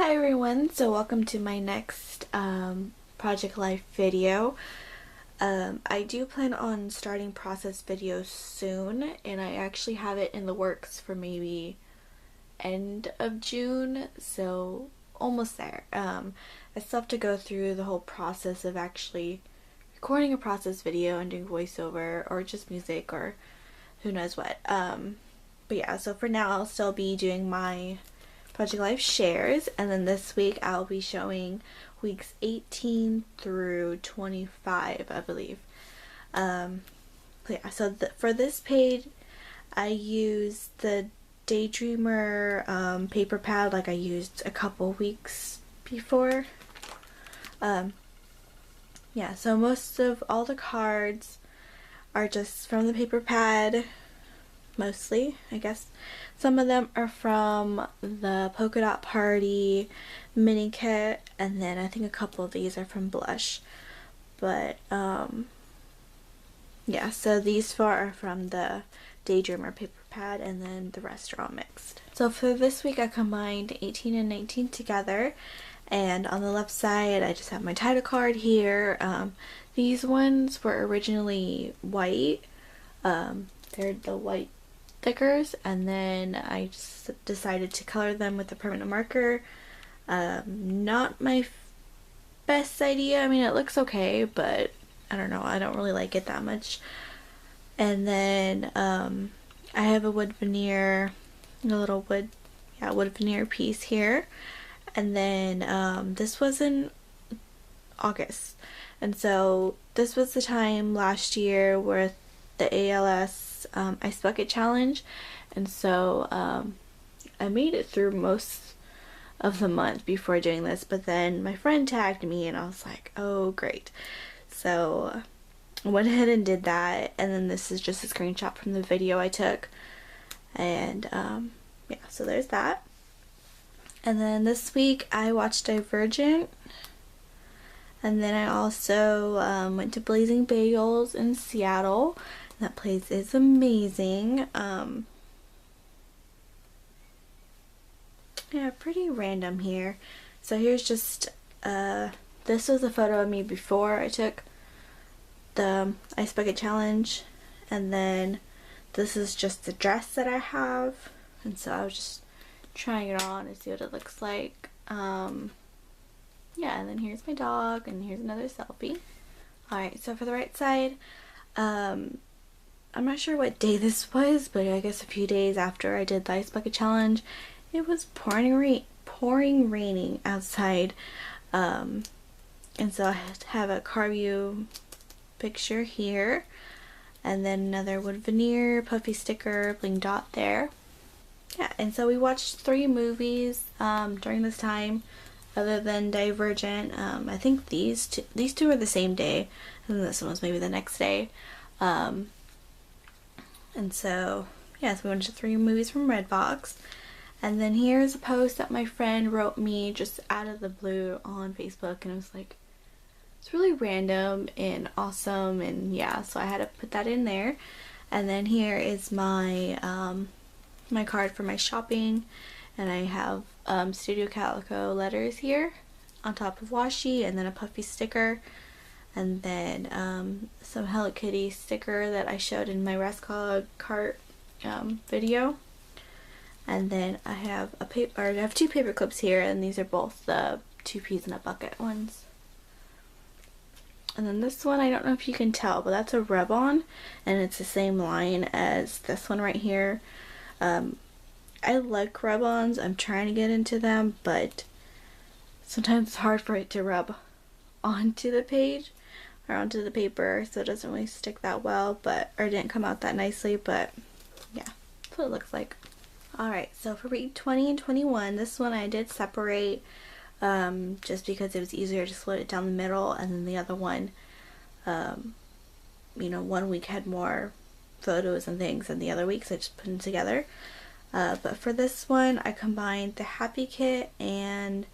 Hi everyone, so welcome to my next Project Life video. I do plan on starting process videos soon, and I actually have it in the works for maybe end of June, so almost there. I still have to go through the whole process of actually recording a process video and doing voiceover or just music or who knows what. But yeah, so for now I'll still be doing my Project Life shares, and then this week I'll be showing weeks 18 through 25, I believe. Yeah, so for this page I used the Daydreamer paper pad like I used a couple weeks before. Yeah, so most of all the cards are just from the paper pad. Mostly, I guess. Some of them are from the Polka Dot Party mini kit, and then I think a couple of these are from Blush. But yeah, so these four are from the Daydreamer paper pad, and then the rest are all mixed. So for this week I combined 18 and 19 together, and on the left side I just have my title card here. These ones were originally white. They're the white stickers, and then I just decided to color them with a permanent marker. Not my best idea. I mean, it looks okay, but I don't know, I don't really like it that much. And then I have a wood veneer, a little wood veneer piece here. And then this was in August, and so this was the time last year with the ALS Ice Bucket Challenge, and so I made it through most of the month before doing this, but then my friend tagged me and I was like, oh great. So I went ahead and did that, and then this is just a screenshot from the video I took, and yeah, so there's that. And then this week I watched Divergent, and then I also went to Blazing Bagels in Seattle. That place is amazing. Yeah, pretty random here. So here's just, this was a photo of me before I took the Ice Bucket Challenge, and then this is just the dress that I have, and so I was just trying it on to see what it looks like. Yeah, and then here's my dog, and here's another selfie. Alright, so for the right side, I'm not sure what day this was, but I guess a few days after I did the Ice Bucket Challenge, it was pouring raining outside, and so I have a car view picture here, and then another wood veneer, puffy sticker, bling dot there. Yeah, and so we watched 3 movies during this time, other than Divergent. I think these two are the same day, and this one was maybe the next day. And so yeah, so we went to 3 movies from Redbox. And then here's a post that my friend wrote me just out of the blue on Facebook, and it was like, it's really random and awesome, and yeah, so I had to put that in there. And then here is my my card for my shopping, and I have Studio Calico letters here on top of washi, and then a puffy sticker, and then some Hello Kitty sticker that I showed in my Rascalog cart video. And then I have I have 2 paper clips here, and these are both the 2 peas in a bucket ones. And then this one, I don't know if you can tell, but that's a rub-on, and it's the same line as this one right here. I like rub-ons. I'm trying to get into them, but sometimes it's hard for it to rub onto the page or onto the paper, so it doesn't really stick that well, or it didn't come out that nicely, but yeah, that's what it looks like. Alright, so for week 20 and 21, this one I did separate just because it was easier to split it down the middle, and then the other one, you know, one week had more photos and things than the other week, so I just put them together. But for this one, I combined the Happy Kit and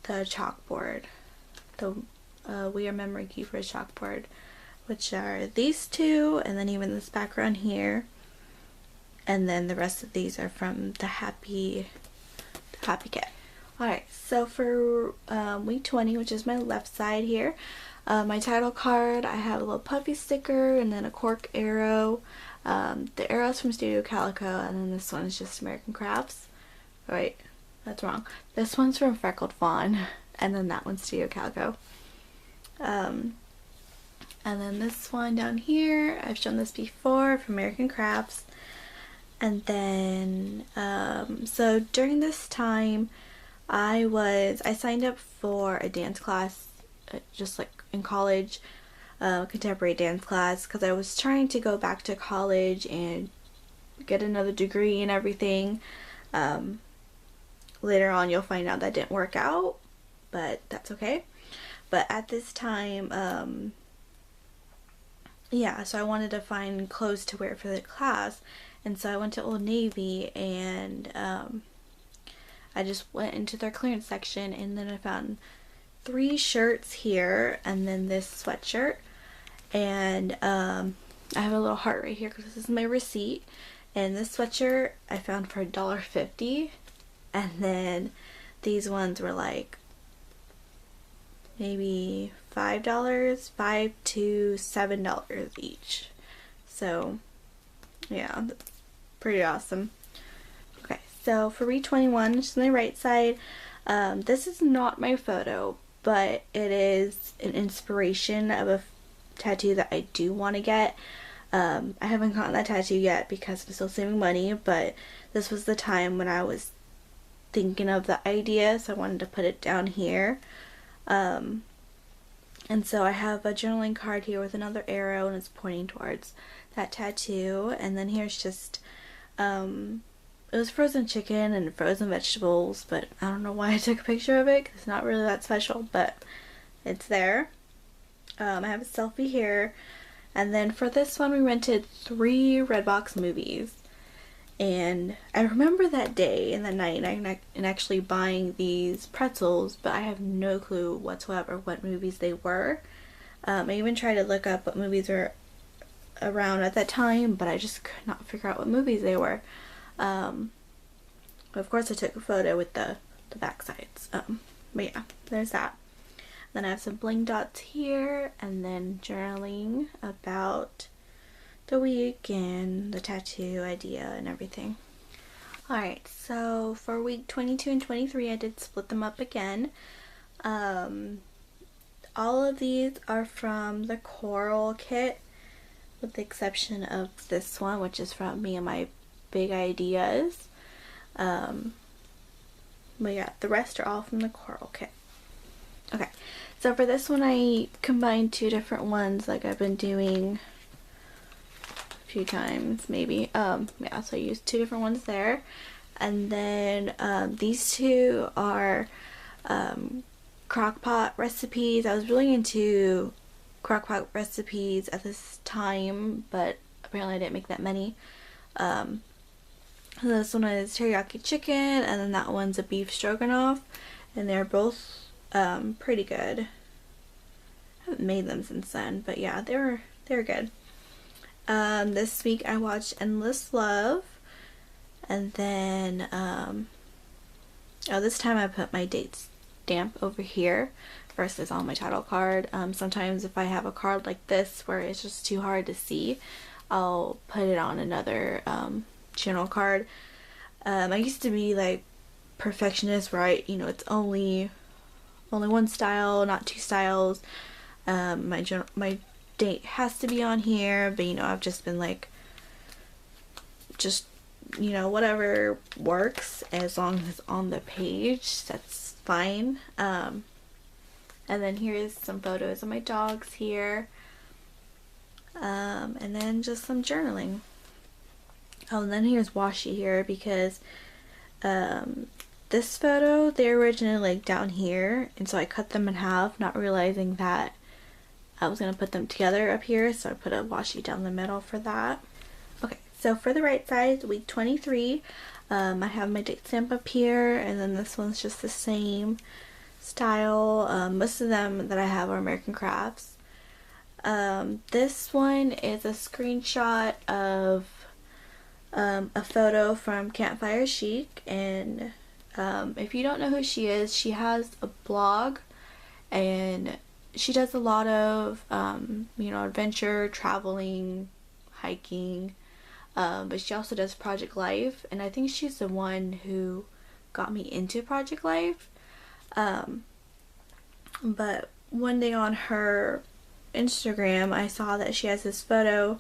the chalkboard, the We Are Memory Keepers chalkboard, which are these 2, and then even this background here, and then the rest of these are from the Happy Kit. Alright, so for week 20, which is my left side here, my title card, I have a little puffy sticker and then a cork arrow. The arrow's from Studio Calico, and then this one is just American Crafts. Wait, that's wrong. This one's from Freckled Fawn, and then that one's Studio Calico. And then this one down here, I've shown this before, from American Crafts. And then, so during this time, I signed up for a dance class, just like in college, contemporary dance class, because I was trying to go back to college and get another degree and everything. Later on you'll find out that didn't work out, but that's okay. But at this time, yeah, so I wanted to find clothes to wear for the class, and so I went to Old Navy, and I just went into their clearance section, and then I found 3 shirts here, and then this sweatshirt, and I have a little heart right here because this is my receipt. And this sweatshirt I found for $1.50, and then these ones were like maybe $5, $5 to $7 each. So yeah, that's pretty awesome. Okay, so for week 21, just on the right side, this is not my photo, but it is an inspiration of a tattoo that I do want to get. I haven't gotten that tattoo yet because I'm still saving money, but this was the time when I was thinking of the idea, so I wanted to put it down here. And so I have a journaling card here with another arrow, and it's pointing towards that tattoo. And then here's just, it was frozen chicken and frozen vegetables, but I don't know why I took a picture of it, because it's not really that special, but it's there. I have a selfie here. And then for this one, we rented 3 Redbox movies. And I remember that day and that night and actually buying these pretzels, but I have no clue whatsoever what movies they were. I even tried to look up what movies were around at that time, but I just could not figure out what movies they were. Of course I took a photo with the back sides. But yeah, there's that. Then I have some bling dots here, and then journaling about the week and the tattoo idea and everything. Alright, so for week 22 and 23 I did split them up again. All of these are from the Coral kit, with the exception of this one, which is from Me and My Big Ideas. But yeah, the rest are all from the Coral kit. Okay, so for this one I combined 2 different ones like I've been doing a few times maybe. Yeah, so I used 2 different ones there. And then these 2 are crockpot recipes. I was really into crockpot recipes at this time, but apparently I didn't make that many. This one is teriyaki chicken, and then that one's a beef stroganoff, and they're both pretty good. I haven't made them since then, but yeah, they were good. This week I watched Endless Love, and then this time I put my date stamp over here versus on my title card. Sometimes if I have a card like this where it's just too hard to see, I'll put it on another journal card. I used to be like perfectionist, right? You know, it's only one style, not 2 styles. My date has to be on here, but you know, I've just been like, just, you know, whatever works as long as it's on the page, that's fine. And then here's some photos of my dogs here. And then just some journaling. Oh, and then here's washi here because this photo, they're originally like down here, and so I cut them in half, not realizing that I was going to put them together up here, so I put a washi down the middle for that. Okay, so for the right side, week 23, I have my date stamp up here, and then this one's just the same style. Most of them that I have are American Crafts. This one is a screenshot of a photo from Campfire Chic, and If you don't know who she is, she has a blog and she does a lot of, adventure, traveling, hiking, but she also does Project Life, and I think she's the one who got me into Project Life. But one day on her Instagram, I saw that she has this photo,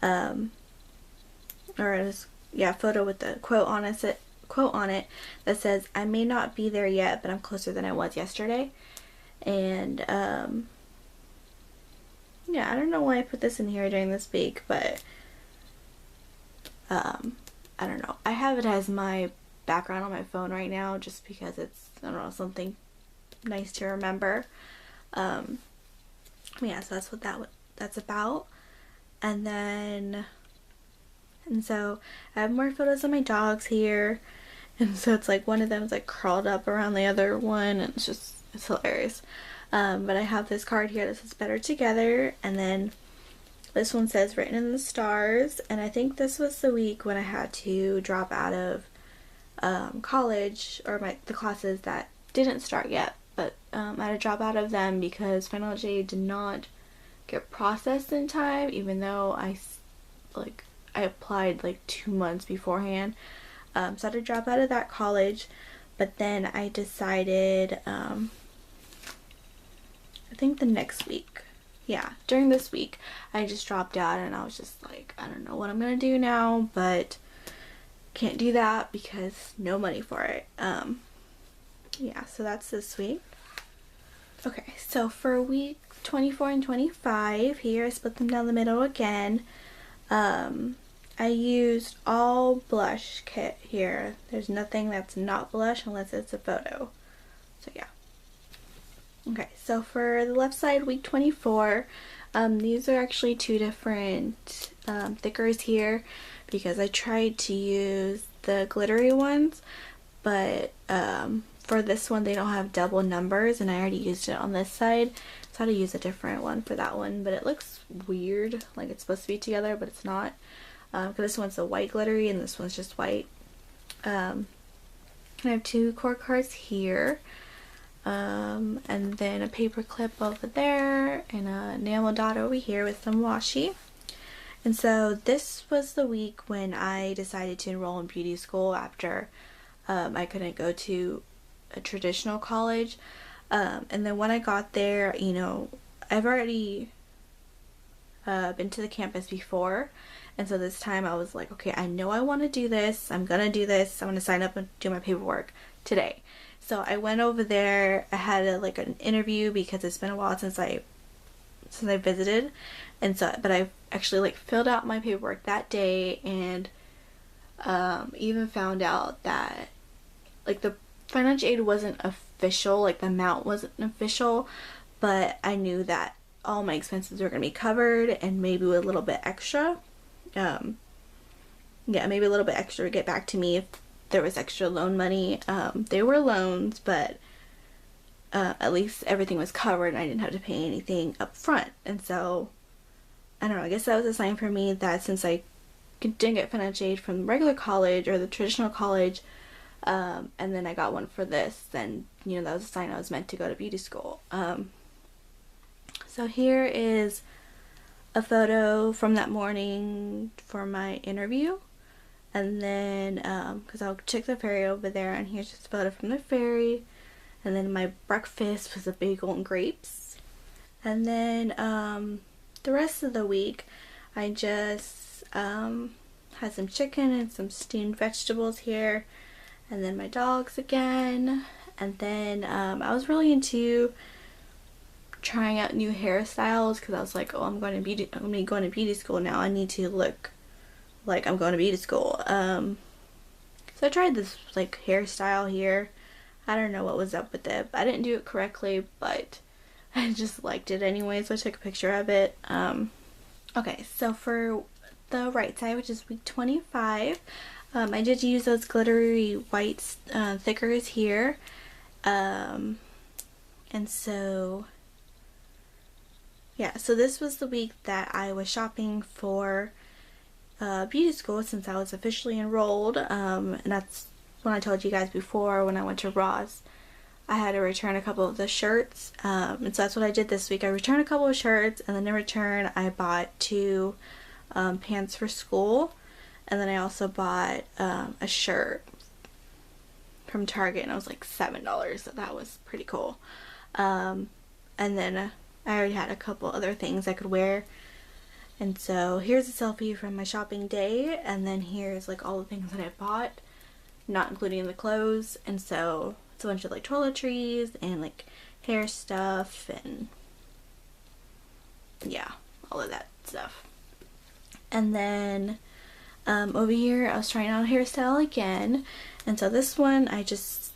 photo with the quote on it that says, "I may not be there yet, but I'm closer than I was yesterday." And I don't know why I put this in here during this week, but I don't know. I have it as my background on my phone right now just because it's, I don't know, something nice to remember. So that's what that's about. And so I have more photos of my dogs here, and so it's like one of them is like curled up around the other one, and it's hilarious. But I have this card here that says "Better Together," and then this one says "Written in the Stars," and I think this was the week when I had to drop out of college, or the classes that didn't start yet, but I had to drop out of them because financial aid did not get processed in time, even though I applied like 2 months beforehand. So I had to drop out of that college, but then I decided, I think the next week, during this week, I just dropped out, and I was just like, I don't know what I'm gonna do now, but can't do that because no money for it. So that's this week. Okay, so for week 24 and 25, here I split them down the middle again. I used all blush kit here. There's nothing that's not blush unless it's a photo. So yeah. Okay, so for the left side, week 24, these are actually two different thickers here because I tried to use the glittery ones, but for this one they don't have double numbers, and I already used it on this side, so I had to use a different one for that one, but it looks weird, like it's supposed to be together, but it's not, because this one's a white glittery and this one's just white. I have two cord cards here. And then a paper clip over there, and a enamel dot over here with some washi. And so this was the week when I decided to enroll in beauty school after I couldn't go to a traditional college. And then when I got there, I've already been to the campus before, and so this time I was like, okay, I know I want to do this. I'm gonna do this. I'm gonna sign up and do my paperwork today. So I went over there. I had an interview because it's been a while since I visited, and so but I actually filled out my paperwork that day, and even found out that the financial aid wasn't official, the amount wasn't official, but I knew that all my expenses were gonna be covered, and maybe with a little bit extra. Maybe a little bit extra to get back to me if there was extra loan money. They were loans, but at least everything was covered and I didn't have to pay anything up front. And so, I don't know, I guess that was a sign for me that since I didn't get financial aid from the regular college or the traditional college, and then I got one for this, then, that was a sign I was meant to go to beauty school. So here is a photo from that morning for my interview. And then, because I'll check the ferry over there, and here's just a photo from the ferry. And then my breakfast was a bagel and grapes. And then, the rest of the week, I just had some chicken and some steamed vegetables here. And then my dogs again. And then, I was really into trying out new hairstyles because I was like, oh, I'm going to beauty school now. I need to look like I'm going to beauty school. So I tried this hairstyle here. I don't know what was up with it. I didn't do it correctly, but I just liked it anyway, so I took a picture of it. Okay, so for the right side, which is week 25, I did use those glittery white thickers here. And so so this was the week that I was shopping for beauty school, since I was officially enrolled, and that's when I told you guys before when I went to Ross, I had to return a couple of the shirts, and so that's what I did this week. I returned a couple of shirts, and then in return I bought 2 pants for school, and then I also bought a shirt from Target, and it was like $7, so that was pretty cool. And then I already had a couple other things I could wear. And so here's a selfie from my shopping day, and then here's like all the things that I bought, not including the clothes. And so it's a bunch of like toiletries and like hair stuff and yeah, all of that stuff. And then over here I was trying out a hairstyle again, and so this one I just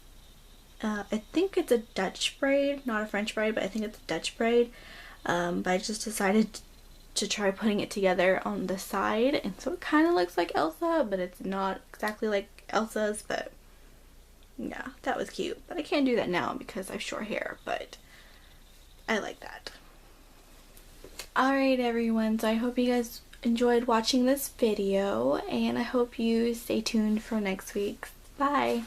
I think it's a Dutch braid, not a French braid, but I think it's a Dutch braid. But I just decided to try putting it together on the side, and so it kind of looks like Elsa, but it's not exactly like Elsa's. But yeah, that was cute, but I can't do that now because I have short hair, but I like that. Alright everyone, so I hope you guys enjoyed watching this video, and I hope you stay tuned for next week's. Bye!